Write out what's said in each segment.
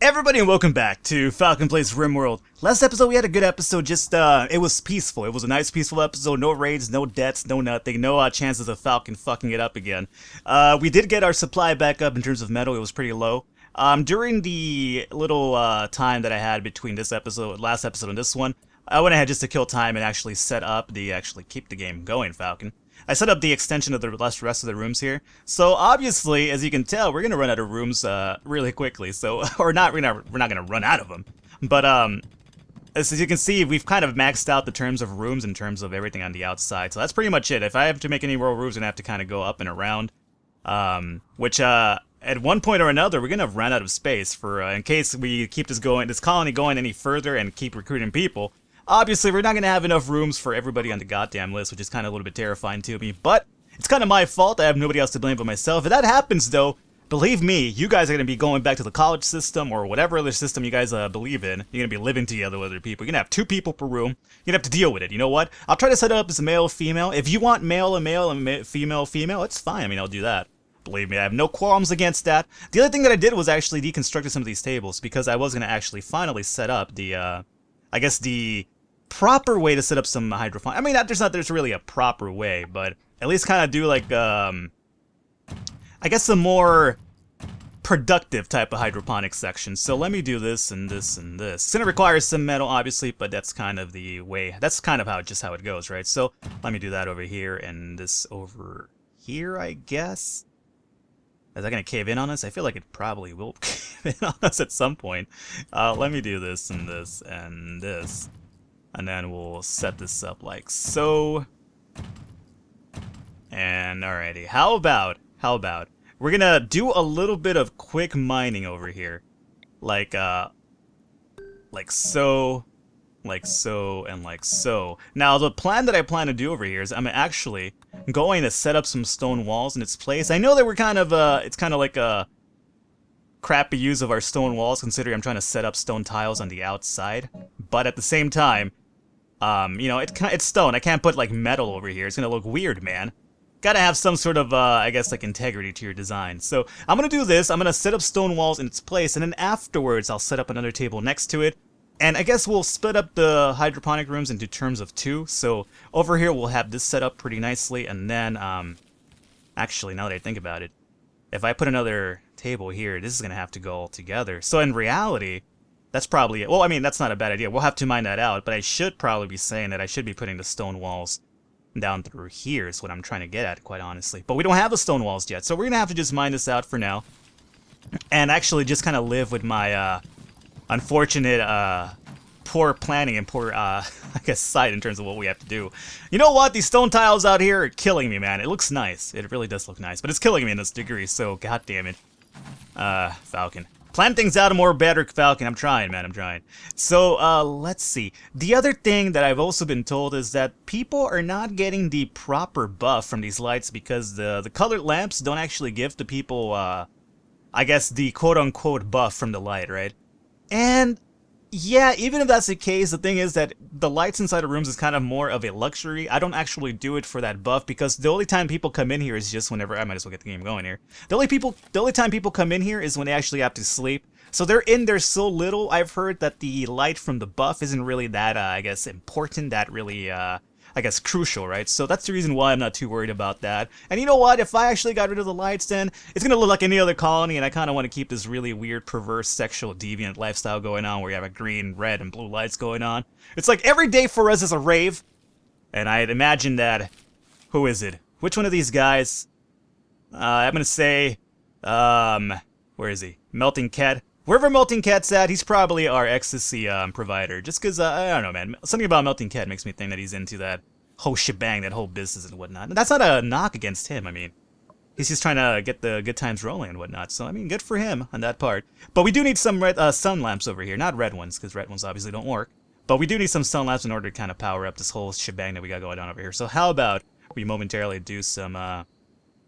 Everybody and welcome back to Falcon Plays Rimworld. Last episode we had a good episode, just it was peaceful. It was a nice peaceful episode, no raids, no deaths, no nothing, no chances of Falcon fucking it up again. We did get our supply back up in terms of metal, it was pretty low. During the little time that I had between this episode, last episode and this one, I went ahead just to kill time and actually set up the, keep the game going, Falcon. I set up the extension of the rest of the rooms here. So obviously, as you can tell, we're gonna run out of rooms really quickly. So, or not, we're not gonna run out of them. But as you can see, we've kind of maxed out the terms of rooms in terms of everything on the outside. So that's pretty much it. If I have to make any more rooms, I'm gonna have to kind of go up and around. Which at one point or another, we're gonna run out of space for in case we keep this colony going any further and keep recruiting people. Obviously, we're not going to have enough rooms for everybody on the goddamn list, which is kind of a little bit terrifying to me, but it's kind of my fault. I have nobody else to blame but myself. If that happens, though, believe me, you guys are going to be going back to the college system or whatever other system you guys believe in. You're going to be living together with other people. You're going to have 2 people per room. You're going to have to deal with it. You know what? I'll try to set it up as male-female. If you want male and female, it's fine. I mean, I'll do that. Believe me, I have no qualms against that. The other thing that I did was actually deconstructed some of these tables because I was going to actually finally set up the, the proper way to set up some hydroponic. I mean, there's really a proper way, but at least kind of do like, I guess a more productive type of hydroponic section. So let me do this and this and this. It's gonna require some metal, obviously, but that's kind of the way. That's kind of how it goes, right? So let me do that over here and this over here, I guess. Is that gonna cave in on us? I feel like it probably will cave in on us at some point. Let me do this and this and this. And then we'll set this up like so. And alrighty, how about we're gonna do a little bit of quick mining over here, like so, and like so. Now the plan that I plan to do over here is I'm actually going to set up some stone walls in its place. I know that we're kind of it's kind of like a crappy use of our stone walls, considering I'm trying to set up stone tiles on the outside, but at the same time, you know, it's stone. I can't put, like, metal over here. It's gonna look weird, man. Gotta have some sort of, I guess, like, integrity to your design. So, I'm gonna do this. I'm gonna set up stone walls in its place, and then afterwards, I'll set up another table next to it. And I guess we'll split up the hydroponic rooms into terms of 2. So, over here, we'll have this set up pretty nicely, and then, actually, now that I think about it, if I put another table here, this is gonna have to go all together. So, in reality, that's probably it. Well, I mean, that's not a bad idea. We'll have to mine that out, but I should probably be saying that I should be putting the stone walls down through here is what I'm trying to get at, quite honestly. But we don't have the stone walls yet, so we're going to have to just mine this out for now. And actually just kind of live with my unfortunate poor planning and poor, I guess, sight in terms of what we have to do. You know what? These stone tiles out here are killing me, man. It looks nice. It really does look nice, but it's killing me in this degree, so god damn it. Falcon. Plan things out more better, Falcon. I'm trying, man. I'm trying. So, let's see. The other thing that I've also been told is that people are not getting the proper buff from these lights because the colored lamps don't actually give the people, I guess, the quote-unquote buff from the light, right? And yeah, even if that's the case, the thing is that the lights inside the rooms is kind of more of a luxury. I don't actually do it for that buff because the only time people come in here is just whenever I might as well get the game going here. The only time people come in here is when they actually have to sleep. So they're in there so little. I've heard that the light from the buff isn't really that I guess important, that really I guess crucial, right? So that's the reason why I'm not too worried about that. And you know what? If I actually got rid of the lights, then it's gonna look like any other colony, and I kind of want to keep this really weird, perverse, sexual, deviant lifestyle going on, where you have a green, red, and blue lights going on. It's like every day for us is a rave, and I'd imagine that. Who is it? Which one of these guys? I'm gonna say, where is he? Melting Cat. Wherever Melting Cat's at, he's probably our ecstasy provider. Just because, I don't know, man. Something about Melting Cat makes me think that he's into that whole shebang, that whole business and whatnot. And that's not a knock against him, I mean. He's just trying to get the good times rolling and whatnot. So, I mean, good for him on that part. But we do need some red sun lamps over here. Not red ones, because red ones obviously don't work. But we do need some sun lamps in order to kind of power up this whole shebang that we got going on over here. So how about we momentarily do some, we're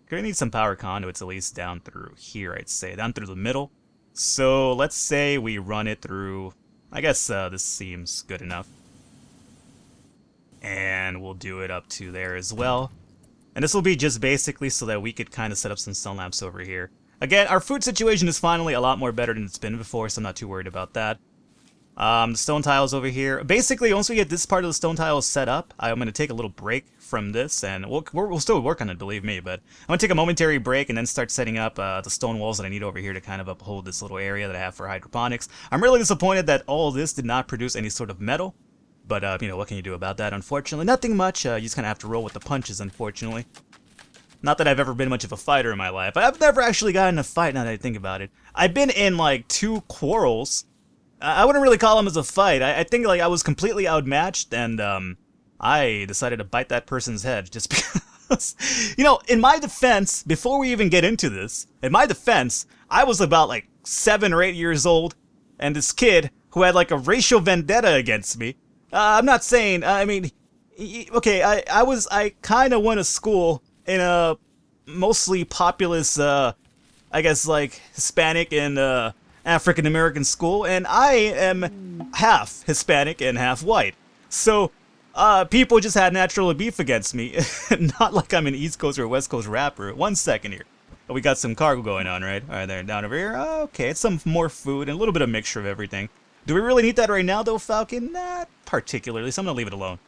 going to need some power conduits at least down through here, I'd say. Down through the middle. So let's say we run it through, I guess this seems good enough. And we'll do it up to there as well. And this will be just basically so that we could kind of set up some sun lamps over here. Again, our food situation is finally a lot more better than it's been before, so I'm not too worried about that. The stone tiles over here. Basically, once we get this part of the stone tiles set up, I'm going to take a little break from this, and we'll still work on it, believe me, but I'm going to take a momentary break and then start setting up the stone walls that I need over here to kind of uphold this little area that I have for hydroponics. I'm really disappointed that all this did not produce any sort of metal, but, you know, what can you do about that, unfortunately? Nothing much. You just kind of have to roll with the punches, unfortunately. Not that I've ever been much of a fighter in my life. I've never actually gotten in a fight, now that I think about it. I've been in, like, 2 quarrels. I wouldn't really call them as a fight. I think, like, I was completely outmatched, and, I decided to bite that person's head just because... You know, in my defense, before we even get into this, in my defense, I was about, like, 7 or 8 years old, and this kid, who had, like, a racial vendetta against me, I'm not saying, I mean, okay, I kind of went to school in a mostly populous, I guess, like, Hispanic and, African-American school, and I am half Hispanic and half white. So, people just had natural beef against me. Not like I'm an East Coast or West Coast rapper. 1 second here. We got some cargo going on, right? Alright, there, down over here. Okay, it's some more food and a little bit of mixture of everything. Do we really need that right now, though, Falcon? Not particularly, so I'm gonna leave it alone.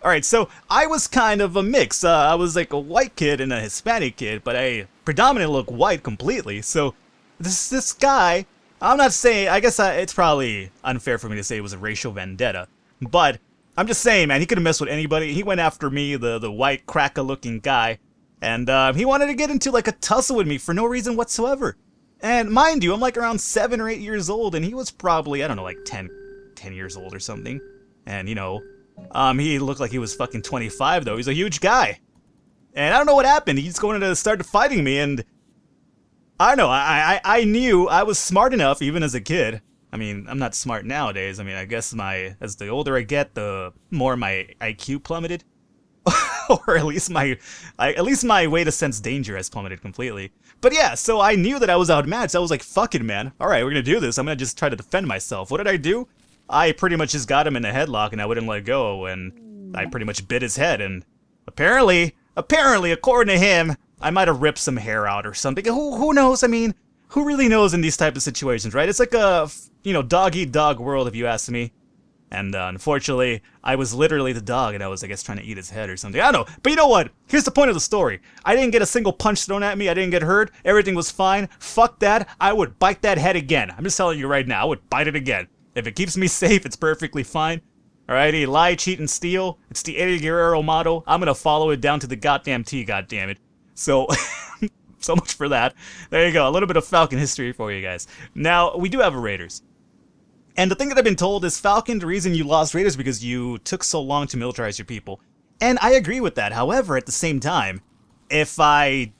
Alright, so I was kind of a mix. I was like a white kid and a Hispanic kid, but I predominantly look white completely. So, this guy... I'm not saying, I guess it's probably unfair for me to say it was a racial vendetta, but I'm just saying, man, he could have messed with anybody. He went after me, the white cracker-looking guy, and he wanted to get into like a tussle with me for no reason whatsoever. And mind you, I'm like around 7 or 8 years old, and he was probably, I don't know, like 10 years old or something. And, you know, he looked like he was fucking 25, though. He's a huge guy. And I don't know what happened. He just started fighting me, and... I don't know, I knew I was smart enough, even as a kid. I mean, I'm not smart nowadays. I mean, I guess as the older I get, the more my IQ plummeted. Or at least my way to sense danger has plummeted completely. But yeah, so I knew that I was outmatched. I was like, fuck it, man. Alright, we're gonna do this. I'm gonna just try to defend myself. What did I do? I pretty much just got him in a headlock and I wouldn't let go, and I pretty much bit his head, and apparently, according to him, I might have ripped some hair out or something. Who knows? I mean, who really knows in these type of situations, right? It's like a, you know, dog-eat-dog world, if you ask me. And unfortunately, I was literally the dog, and I was, I guess, trying to eat his head or something. I don't know. But you know what? Here's the point of the story. I didn't get a single punch thrown at me. I didn't get hurt. Everything was fine. Fuck that. I would bite that head again. I'm just telling you right now. I would bite it again. If it keeps me safe, it's perfectly fine. Alrighty, lie, cheat, and steal. It's the Eddie Guerrero motto. I'm gonna follow it down to the goddamn T, goddammit. So, so much for that. There you go, a little bit of Falcon history for you guys. Now, we do have a Raiders. And the thing that I've been told is, Falcon, the reason you lost Raiders is because you took so long to militarize your people. And I agree with that. However, at the same time, if I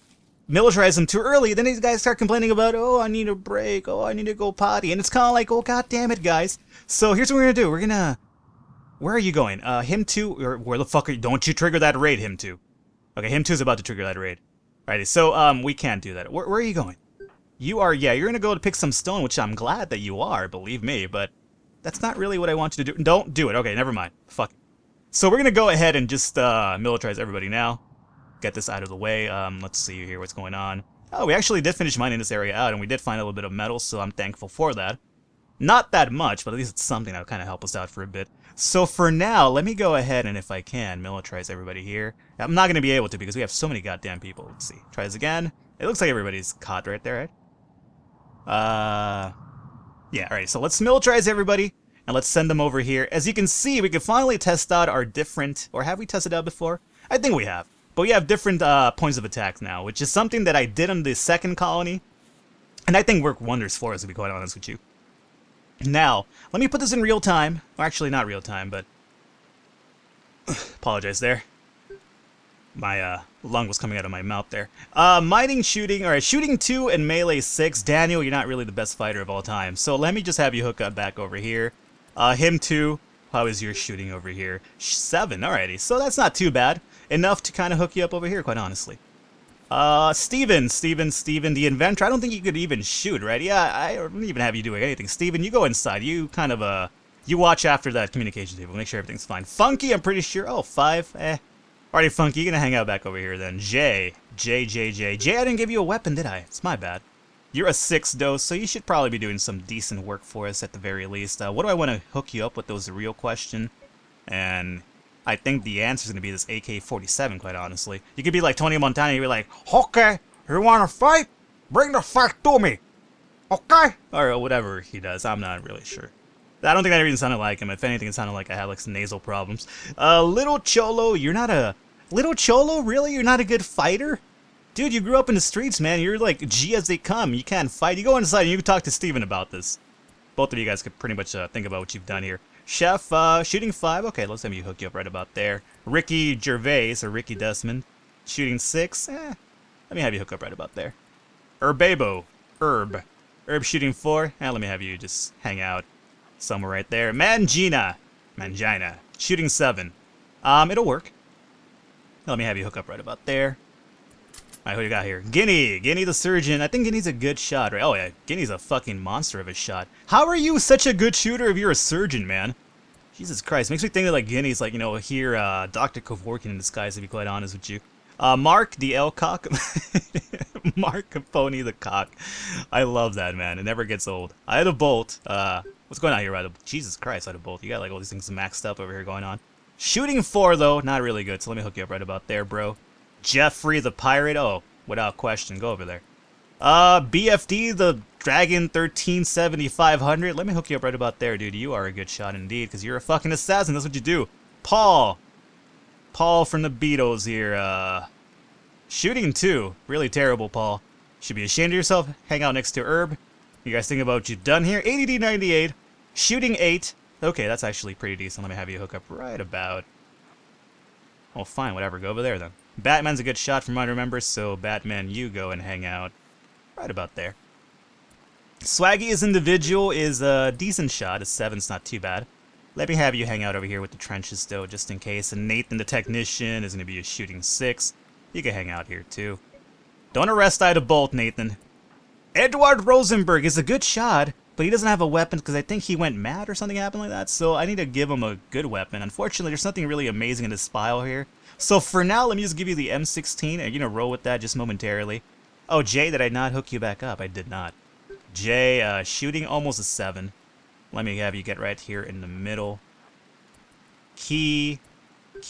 militarize them too early, then these guys start complaining about, oh, I need a break, oh, I need to go potty. And it's kind of like, oh, god damn it, guys. So here's what we're gonna do. We're gonna... Where are you going? Him 2? Or where the fuck are you? Don't you trigger that raid, Him 2. Okay, Him 2 is about to trigger that raid. Alrighty, so, we can't do that. Where are you going? You are, yeah, you're gonna go to pick some stone, which I'm glad that you are, believe me, but that's not really what I want you to do. Don't do it. Okay, never mind. Fuck it. So we're gonna go ahead and just, militarize everybody now. Get this out of the way. Let's see here what's going on. Oh, we actually did finish mining this area out, and we did find a little bit of metal, so I'm thankful for that. Not that much, but at least it's something that'll kind of help us out for a bit. So for now, let me go ahead and, if I can, militarize everybody here. I'm not going to be able to because we have so many goddamn people. Let's see. Try this again. It looks like everybody's caught right there, right? Yeah, alright. So let's militarize everybody, and let's send them over here. As you can see, we can finally test out our different... Or have we tested out before? I think we have. But we have different points of attack now, which is something that I did on the second colony. And I think worked wonders for us, to be quite honest with you. Now, let me put this in real time. Or actually, not real time, but... Apologize there. My lung was coming out of my mouth there. Mining, shooting. Alright, shooting 2 and melee 6. Daniel, you're not really the best fighter of all time. So let me just have you hook up back over here. Him 2. How is your shooting over here? 7, alrighty. So that's not too bad. Enough to kind of hook you up over here, quite honestly. Steven, the inventor. I don't think you could even shoot, right? Yeah, I don't even have you doing anything. Steven, you go inside. You kind of, you watch after that communication table. Make sure everything's fine. Funky, I'm pretty sure. Oh, 5. Alrighty, Funky, you're gonna hang out back over here then. Jay, I didn't give you a weapon, did I? It's my bad. You're a 6 though, so you should probably be doing some decent work for us at the very least. What do I want to hook you up with? That was the real question. And I think the answer is going to be this AK-47, quite honestly. You could be like Tony Montana, you'd be like, okay, you want to fight? Bring the fight to me, okay? Or whatever he does, I'm not really sure. I don't think that even sounded like him. If anything, it sounded like I had like some nasal problems. Little Cholo, you're not a... Little Cholo, really? You're not a good fighter? Dude, you grew up in the streets, man. You're like G as they come. You can't fight. You go inside and you can talk to Steven about this. Both of you guys could pretty much think about what you've done here. Chef, shooting 5. Okay, let's have you hook you up right about there. Ricky Gervais, or Ricky Desmond, shooting 6. Let me have you hook up right about there. Herbabo, Herb shooting 4. Let me have you just hang out somewhere right there. Mangina, shooting 7. It'll work. Let me have you hook up right about there. Alright, who you got here? Guinea the surgeon. I think Guinea's a good shot, right? Oh yeah, Guinea's a fucking monster of a shot. How are you such a good shooter if you're a surgeon, man? Jesus Christ, makes me think that like Guinea's like, you know, here, Dr. Kevorkian in disguise, to be quite honest with you. Mark the Elcock. Mark Capone the Cock. I love that, man. It never gets old. I had a bolt. What's going on here? Jesus Christ, I had a bolt. You got like all these things maxed up over here going on. Shooting 4, though, not really good, so let me hook you up right about there, bro. Jeffrey the Pirate, oh, without question, go over there. BFD the Dragon 137500, let me hook you up right about there, dude. You are a good shot indeed, because you're a fucking assassin, that's what you do. Paul from the Beatles here, shooting 2, really terrible, Paul. Should be ashamed of yourself, hang out next to Herb. You guys think about what you've done here. ADD98, shooting 8. Okay, that's actually pretty decent. Let me have you hook up right about... Oh, fine, whatever. Go over there, then. Batman's a good shot from what I remember, so Batman, you go and hang out right about there. Swaggy as individual is a decent shot. A 7's not too bad. Let me have you hang out over here with the trenches, though, just in case. And Nathan the technician is going to be a shooting 6. You can hang out here, too. Don't arrest Ida Bolt, Nathan. Edward Rosenberg is a good shot, but he doesn't have a weapon because I think he went mad or something happened like that, so I need to give him a good weapon. Unfortunately, there's nothing really amazing in this file here. So for now, let me just give you the M16, and you're going to roll with that just momentarily. Oh, Jay, did I not hook you back up? I did not. Jay, shooting almost a 7. Let me have you get right here in the middle. Key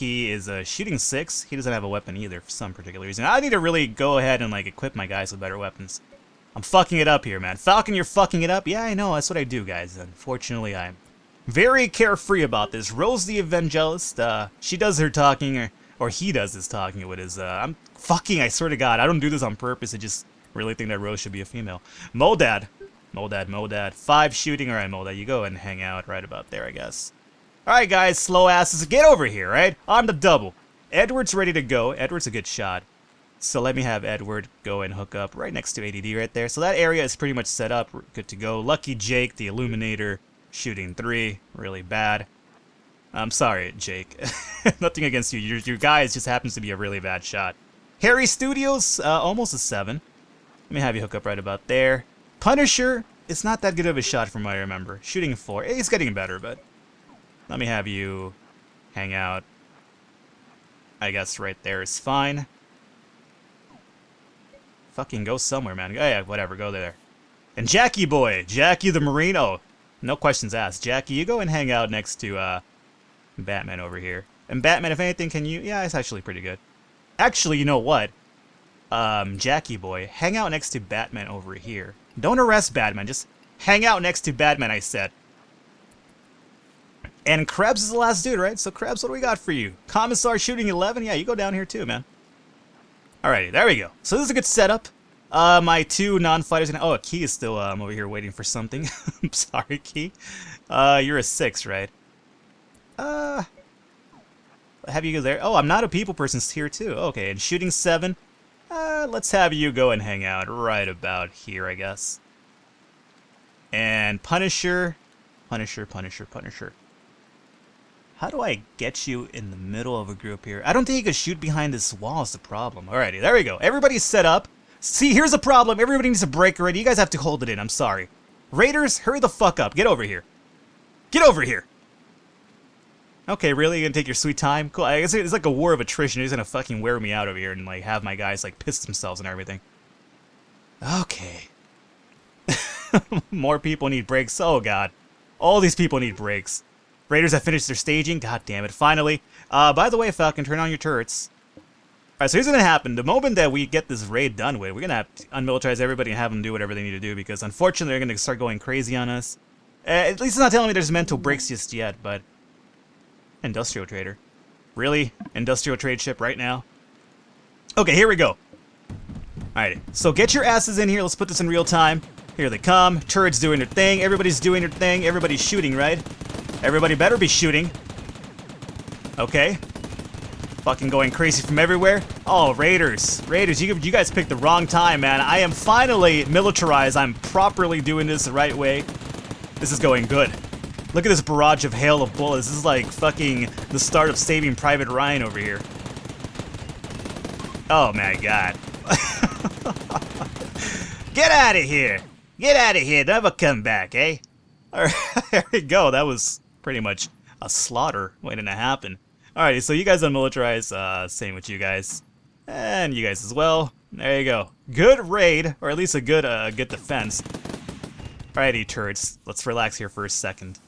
is a shooting 6. He doesn't have a weapon either for some particular reason. I need to really go ahead and like equip my guys with better weapons. I'm fucking it up here, man. Falcon, you're fucking it up? Yeah, I know. That's what I do, guys. Unfortunately, I'm very carefree about this. Rose the Evangelist, she does her talking, or he does his talking with his, I swear to God, I don't do this on purpose. I just really think that Rose should be a female. Modad. 5 shooting. All right, Modad, you go and hang out right about there, I guess. All right, guys, slow asses, get over here, right? On the double. Edward's ready to go. Edward's a good shot. So let me have Edward go and hook up right next to ADD right there. So that area is pretty much set up. We're good to go. Lucky Jake, the Illuminator, shooting 3. Really bad. I'm sorry, Jake. Nothing against you. Your guy just happens to be a really bad shot. Harry Studios, almost a 7. Let me have you hook up right about there. Punisher, it's not that good of a shot from what I remember. Shooting 4. He's getting better, but let me have you hang out. I guess right there is fine. Fucking go somewhere, man. Oh, yeah, whatever, go there. And Jackie boy, Jackie the Marine. Oh, no questions asked. Jackie, you go and hang out next to Batman over here. And Batman, if anything, can you... Yeah, it's actually pretty good. Actually, you know what? Jackie boy, hang out next to Batman over here. Don't arrest Batman, just hang out next to Batman, I said. And Krebs is the last dude, right? So Krebs, what do we got for you? Commissar shooting 11? Yeah, you go down here too, man. Alrighty, there we go. So this is a good setup. My 2 non-fighters... Oh, Key is still over here waiting for something. I'm sorry, Key. You're a 6, right? Have you go there? Oh, I'm not a people person here too. Okay, and shooting 7. Let's have you go and hang out right about here, I guess. And Punisher. How do I get you in the middle of a group here? I don't think you could shoot behind this wall is the problem. Alrighty, there we go. Everybody's set up. See, here's the problem. Everybody needs a break already. You guys have to hold it in. I'm sorry. Raiders, hurry the fuck up. Get over here. Get over here. Okay, really? You're gonna take your sweet time? Cool. I guess it's like a war of attrition. You're just gonna fucking wear me out over here and like have my guys like piss themselves and everything. Okay. More people need breaks. Oh, God. All these people need breaks. Raiders have finished their staging. God damn it. Finally. By the way, Falcon, turn on your turrets. Alright, so here's what's gonna happen. The moment that we get this raid done with, we're gonna have to unmilitarize everybody and have them do whatever they need to do, because unfortunately they're gonna start going crazy on us. At least it's not telling me there's mental breaks just yet, but... Industrial trader. Really? Industrial trade ship right now? Okay, here we go. Alright, so get your asses in here. Let's put this in real time. Here they come. Turrets doing their thing. Everybody's doing their thing. Everybody's shooting, right? Everybody better be shooting. Okay. Fucking going crazy from everywhere. Oh, Raiders. Raiders, you guys picked the wrong time, man. I am finally militarized. I'm properly doing this the right way. This is going good. Look at this barrage of hail of bullets. This is like fucking the start of Saving Private Ryan over here. Oh my god. Get out of here. Get out of here. Never come back, eh? Alright, there we go. That was pretty much a slaughter waiting to happen. Alrighty, so you guys unmilitarized, same with you guys. And you guys as well. There you go. Good raid, or at least a good defense. Alrighty, turrets. Let's relax here for a second.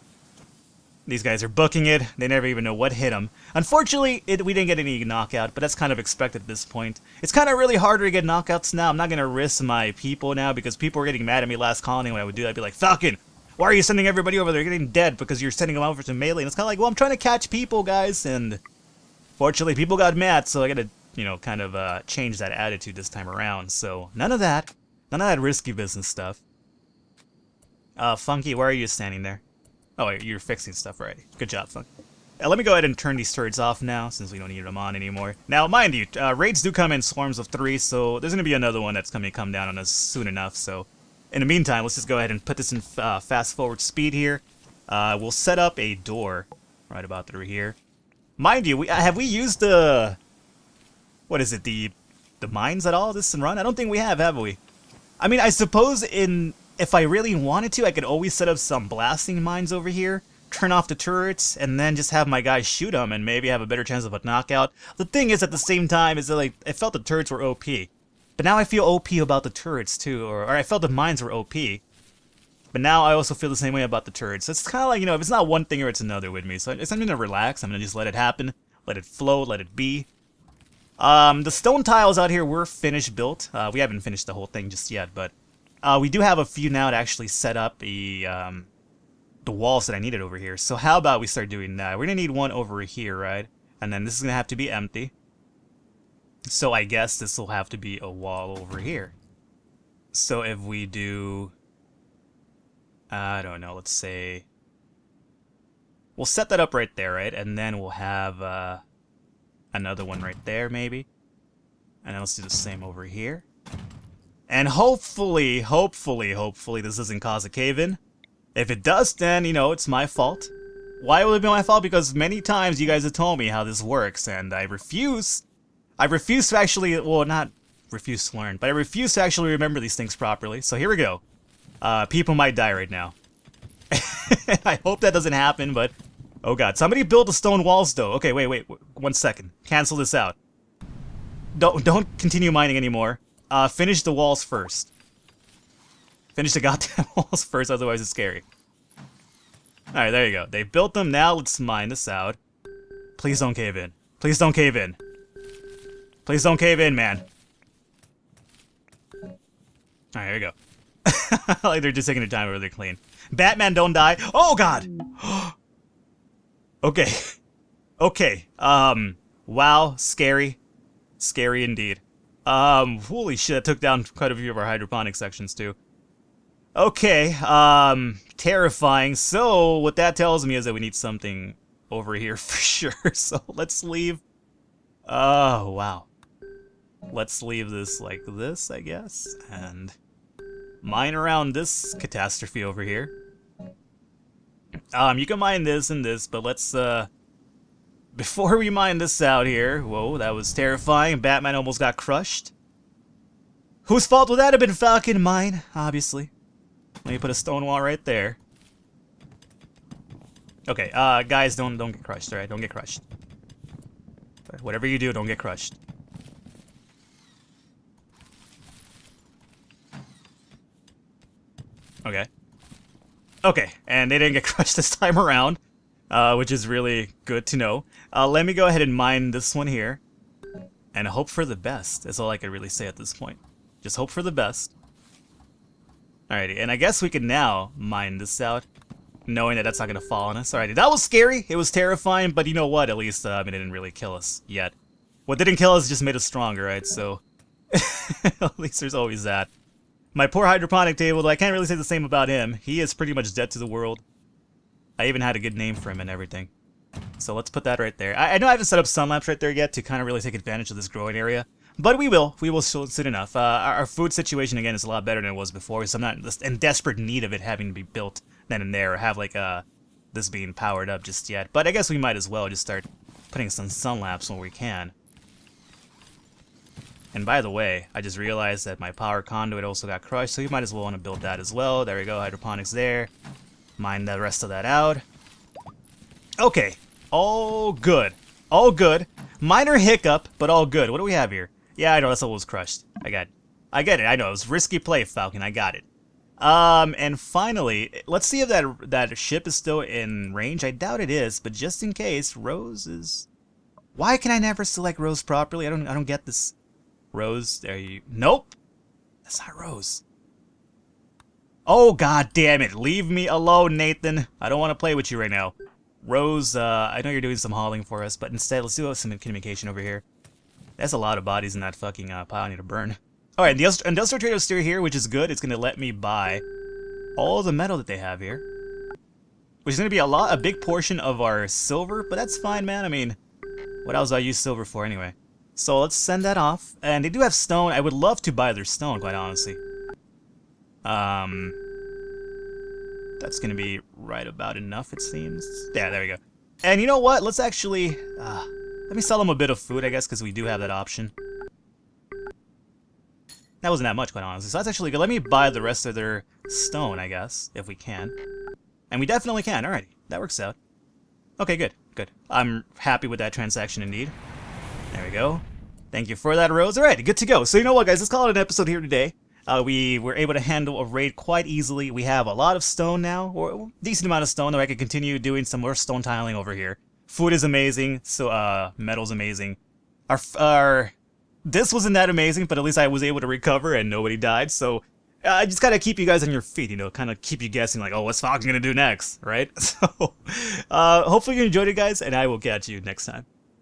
These guys are booking it. They never even know what hit them. Unfortunately, we didn't get any knockout, but that's kind of expected at this point. It's kind of really harder to get knockouts now. I'm not going to risk my people now, because people were getting mad at me last colony when I would do that. I'd be like, Falcon, why are you sending everybody over there? You're getting dead because you're sending them over to melee. And it's kind of like, well, I'm trying to catch people, guys. And fortunately, people got mad, so I got to, you know, kind of change that attitude this time around. So none of that. None of that risky business stuff. Funky, why are you standing there? Oh, wait, you're fixing stuff already. Good job, Funky. Let me go ahead and turn these turrets off now, since we don't need them on anymore. Now, mind you, raids do come in swarms of 3, so there's going to be another one that's going to come down on us soon enough, so... In the meantime, let's just go ahead and put this in fast forward speed here. We'll set up a door right about through here. Mind you, have we used the... What is it, the mines at all this run? I don't think we have we? I mean, I suppose if I really wanted to, I could always set up some blasting mines over here, turn off the turrets, and then just have my guys shoot them and maybe have a better chance of a knockout. The thing is, at the same time, is that, like, I felt the turrets were OP. But now I feel OP about the turrets, too, or I felt the mines were OP. But now I also feel the same way about the turrets. So it's kind of like, you know, if it's not one thing or it's another with me. So I'm going to relax. I'm going to just let it happen. Let it flow. Let it be. The stone tiles out here were finished built. We haven't finished the whole thing just yet, but we do have a few now to actually set up the walls that I needed over here. So how about we start doing that? We're going to need one over here, right? And then this is going to have to be empty. So I guess this will have to be a wall over here. So if we do... I don't know, let's say... We'll set that up right there, right? And then we'll have another one right there, maybe. And then let's do the same over here. And hopefully this doesn't cause a cave-in. If it does, then, you know, it's my fault. Why will it be my fault? Because many times you guys have told me how this works, and I refuse to actually, well, not refuse to learn, but I refuse to actually remember these things properly. So here we go. People might die right now. I hope that doesn't happen, but... Oh god, somebody build the stone walls, though. Okay, wait, 1 second. Cancel this out. Don't continue mining anymore. Finish the walls first. Finish the goddamn walls first, otherwise it's scary. Alright, there you go. They built them, now let's mine this out. Please don't cave in. Please don't cave in. Please don't cave in, man. Alright, here we go. Like they're just taking their time over there clean. Batman, don't die. Oh, God! Okay. Okay. Wow. Scary. Scary indeed. Holy shit, that took down quite a few of our hydroponic sections, too. Okay. Terrifying. So, what that tells me is that we need something over here for sure. So, let's leave... Oh, wow. Let's leave this like this, I guess, and mine around this catastrophe over here. You can mine this and this, but let's, before we mine this out here, whoa, that was terrifying. Batman almost got crushed. Whose fault would that have been? Falcon? Mine, obviously. Let me put a stone wall right there. Okay, guys, don't get crushed, alright? Don't get crushed. Whatever you do, don't get crushed. Okay. Okay, and they didn't get crushed this time around, which is really good to know. Let me go ahead and mine this one here, and hope for the best. That's all I can really say at this point. Just hope for the best. Alrighty, and I guess we can now mine this out, knowing that that's not going to fall on us. Alrighty, that was scary. It was terrifying, but you know what? At least it didn't really kill us yet. What didn't kill us just made us stronger, right? So, at least there's always that. My poor hydroponic table, though, I can't really say the same about him. He is pretty much dead to the world. I even had a good name for him and everything. So let's put that right there. I know I haven't set up sun lamps right there yet to kind of really take advantage of this growing area. But we will. We will soon enough. Our food situation, again, is a lot better than it was before, so I'm not in desperate need of it having to be built then and there, or have, like, this being powered up just yet. But I guess we might as well just start putting some sun lamps when we can. And by the way, I just realized that my power conduit also got crushed, so you might as well want to build that as well. There we go, hydroponics there. Mine the rest of that out. Okay, all good. All good. Minor hiccup, but all good. What do we have here? Yeah, I know, that's what was crushed. I get it, I know. It was risky play, Falcon, I got it. And finally, let's see if that ship is still in range. I doubt it is, but just in case, Rose is... Why can I never select Rose properly? I don't get this. Rose, there you... Nope! That's not Rose. Oh, god damn it. Leave me alone, Nathan. I don't want to play with you right now. Rose, I know you're doing some hauling for us, but instead, let's do some communication over here. There's a lot of bodies in that fucking pile I need to burn. Alright, the industrial trade is still here, which is good. It's going to let me buy all the metal that they have here. Which is going to be a big portion of our silver, but that's fine, man. I mean, what else do I use silver for anyway? So let's send that off. And they do have stone. I would love to buy their stone, quite honestly. That's going to be right about enough, it seems. Yeah, there we go. And you know what? Let's actually... let me sell them a bit of food, I guess, because we do have that option. That wasn't that much, quite honestly. So that's actually good. Let me buy the rest of their stone, I guess, if we can. And we definitely can. Alrighty. That works out. Okay, good. Good. I'm happy with that transaction indeed. There we go. Thank you for that, Rose. Alright, good to go. So you know what, guys? Let's call it an episode here today. We were able to handle a raid quite easily. We have a lot of stone now, or a decent amount of stone, that I can continue doing some more stone tiling over here. Food is amazing, so metal's amazing. This wasn't that amazing, but at least I was able to recover and nobody died, so I just gotta keep you guys on your feet, you know, kind of keep you guessing, like, oh, what's Falcon gonna do next, right? So, hopefully you enjoyed it, guys, and I will catch you next time.